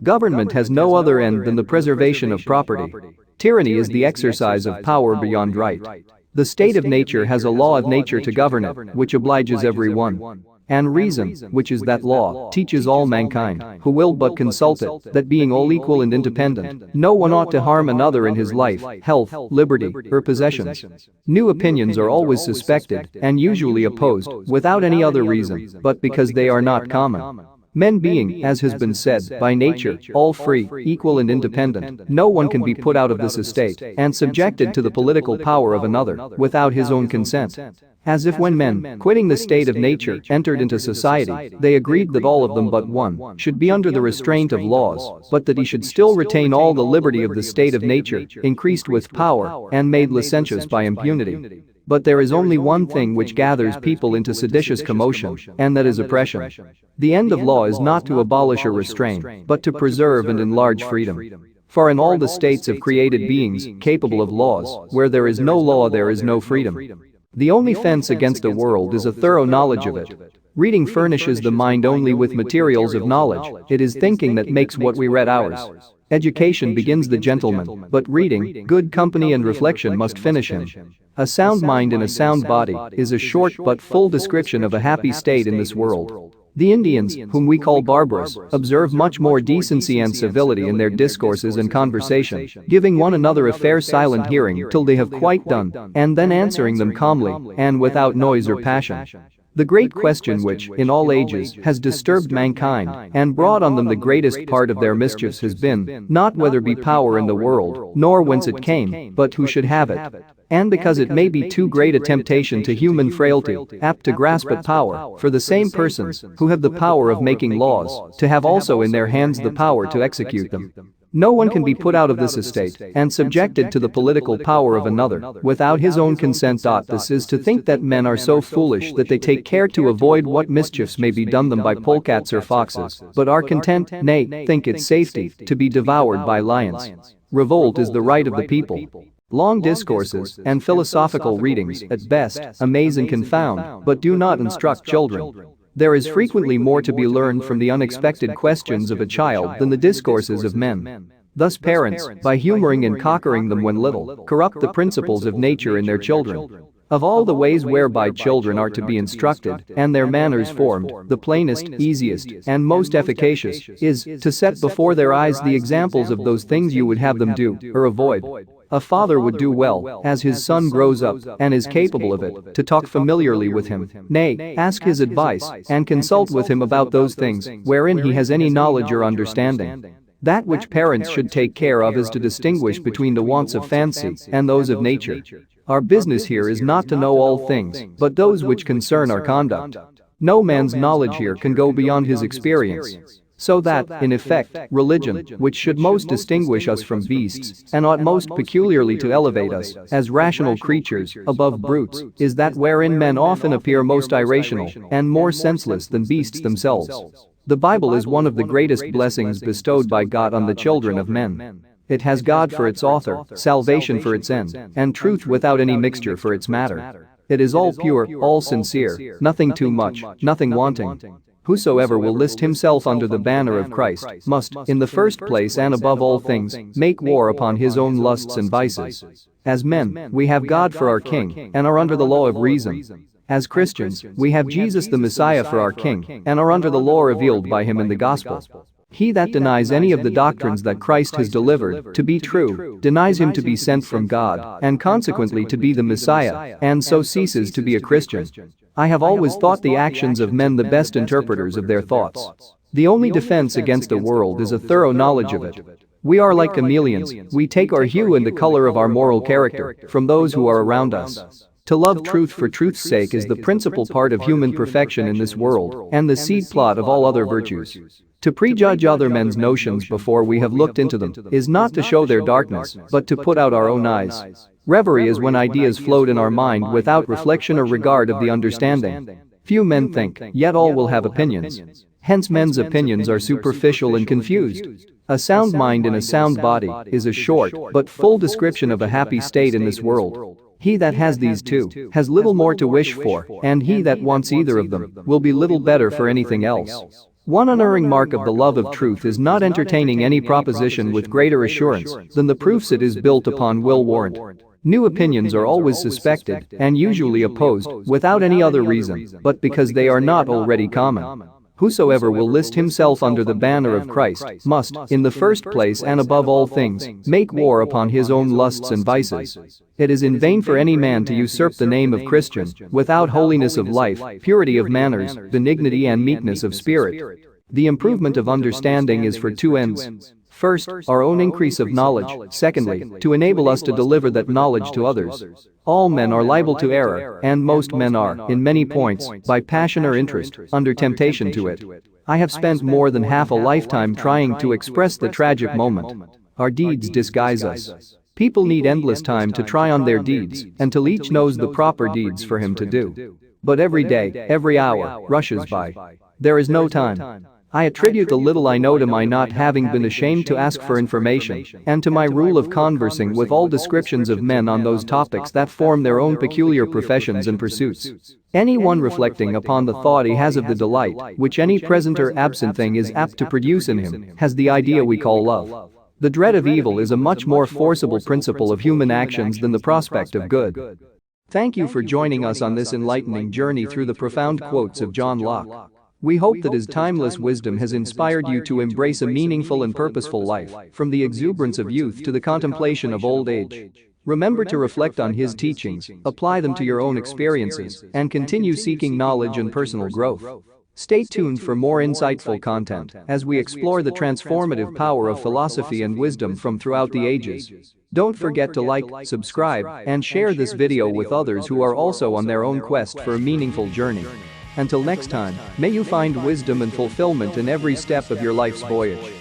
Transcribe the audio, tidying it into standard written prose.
Government has no other end than the preservation of property. Tyranny is the exercise of power beyond right. The state of nature has a law of nature to govern it, which obliges every one. And reason, which is that law, teaches all mankind, who will but consult it, that being all equal and independent, no one ought to harm another in his life, health, liberty, or possessions. New opinions are always suspected, and usually opposed, without any other reason, but because they are not common. Men being, as has been said, by nature, all free, equal and independent, no one can be put out of this estate, and subjected to the political power of another, without his own consent. As if when men, quitting the state of nature, entered into society, they agreed that all of them but one should be under the restraint of laws, but that he should still retain all the liberty of the state of nature, increased with power, and made licentious by impunity. But there is only one thing which gathers people into seditious commotion, and that is oppression. The end of law is not to abolish or restrain, but to preserve and enlarge freedom. For in all the states of created beings, capable of laws, where there is no law there is no freedom. The only fence against a world is a thorough knowledge of it. Reading furnishes the mind only with materials of knowledge, it is thinking that makes what we read ours. Education begins the gentleman, but reading, good company and reflection must finish him. A sound mind in a sound body is a short but full description of a happy state in this world. The Indians, whom we call barbarous, observe much more decency and civility in their discourses and conversation, giving one another a fair silent hearing till they have quite done, and then answering them calmly, and without noise or passion. The great question which, in all ages, has disturbed mankind, and brought on them the greatest part of their mischiefs has been, not whether be power in the world, nor whence it came, but who should have it. And because it may be too great a temptation to human frailty, apt to grasp at power, for the same persons, who have the power of making laws, to have also in their hands the power to execute them. No one can be put out of this estate, and subjected to the political power of another, without his own consent. This is to think that men are so foolish that they take care to avoid what mischiefs may be done them by polecats or foxes, but are content, nay, think it safety, to be devoured by lions. Revolt is the right of the people. Long discourses and philosophical readings, at best, amaze and confound, but do not instruct children. There is frequently more to be learned from the unexpected questions of a child than the discourses of men. Thus parents, by humoring and cockering them when little, corrupt the principles of nature in their children. Of all the ways whereby children are to be instructed, and their manners formed, the plainest, easiest, and most efficacious, is, to set before their eyes the examples of those things you would have them do, or avoid. A father would do well, as his son grows up, and is capable of it, to talk familiarly with him, nay, ask his advice, and consult with him about those things, wherein he has any knowledge or understanding. That which parents should take care of is to distinguish between the wants of fancy and those of nature. Our business here is not to know all things, but those which concern our conduct. No man's knowledge here can go beyond his experience. So that, in effect, religion, which should most distinguish us from beasts, and ought most peculiarly to elevate us, as rational creatures, above brutes, is that wherein men often appear most irrational, and more senseless than beasts themselves. The Bible is one of the greatest blessings bestowed by God on the children of men. It has God for its author, salvation for its end, and truth without any mixture for its matter. It is all pure, all sincere, nothing too much, nothing wanting. Whosoever will list himself under the banner of Christ must, in the first place and above all things, make war upon his own lusts and vices. As men, we have God for our King, and are under the law of reason. As Christians, we have Jesus the Messiah for our King, and are under the law revealed by him in the gospel. He that denies any of the doctrines that Christ has delivered to be true, denies him to be sent from God, and consequently to be the Messiah, and so ceases to be a Christian. I have always thought the actions of men the best interpreters of their thoughts. The only defense against a world is a thorough knowledge of it. We are like chameleons, we take our hue and the color of our moral character from those who are around us. To love truth for truth's sake is the principal part of human perfection in this world, and the seed plot of all other virtues. To prejudge other men's notions before we have looked into them is not to show their darkness, but to put out our own eyes. Reverie is when ideas float in our mind without reflection or regard of the understanding. Few men think, yet all will have opinions. Hence men's opinions are superficial and confused. A sound mind in a sound body is a short but full description of a happy state in this world. He that has these two has little more to wish for, and he that wants either of them will be little better for anything else. One unerring mark of the love of truth is not entertaining any proposition with greater assurance than the proofs it is built upon will warrant. New opinions are always suspected and usually opposed without any other reason but because they are not already common. Whosoever will list himself under the banner of Christ must, in the first place and above all things, make war upon his own lusts and vices. It is in vain for any man to usurp the name of Christian without holiness of life, purity of manners, benignity and meekness of spirit. The improvement of understanding is for two ends. First, our own increase of knowledge, secondly, to enable us to deliver that knowledge to others. All men are liable to error, and most men are, in many points, by passion or interest, under temptation to it. I have spent more than half a lifetime trying to express the tragic moment. Our deeds disguise us. People need endless time to try on their deeds, until each knows the proper deeds for him to do. But every day, every hour, rushes by. There is no time. I attribute the little I know to my not having been ashamed to ask for information, and to my rule of conversing with all descriptions of men on those topics that form their own peculiar professions and pursuits. Anyone reflecting upon the thought he has of the delight which any present or absent thing is apt to produce in him has the idea we call love. The dread of evil is a much more forcible principle of human actions than the prospect of good. Thank you for joining us on this enlightening journey through the profound quotes of John Locke. We hope that his timeless wisdom has inspired you to embrace a meaningful and purposeful life, from the exuberance of youth to the contemplation of old age. Remember to reflect on his teachings, apply them to your own experiences, and continue seeking knowledge and personal growth. Stay tuned for more insightful content as we explore the transformative power of philosophy and wisdom from throughout the ages. Don't forget to like, subscribe, and share this video with others who are also on their own quest for a meaningful journey. Until next time, may you find wisdom and fulfillment in every step of your life's voyage.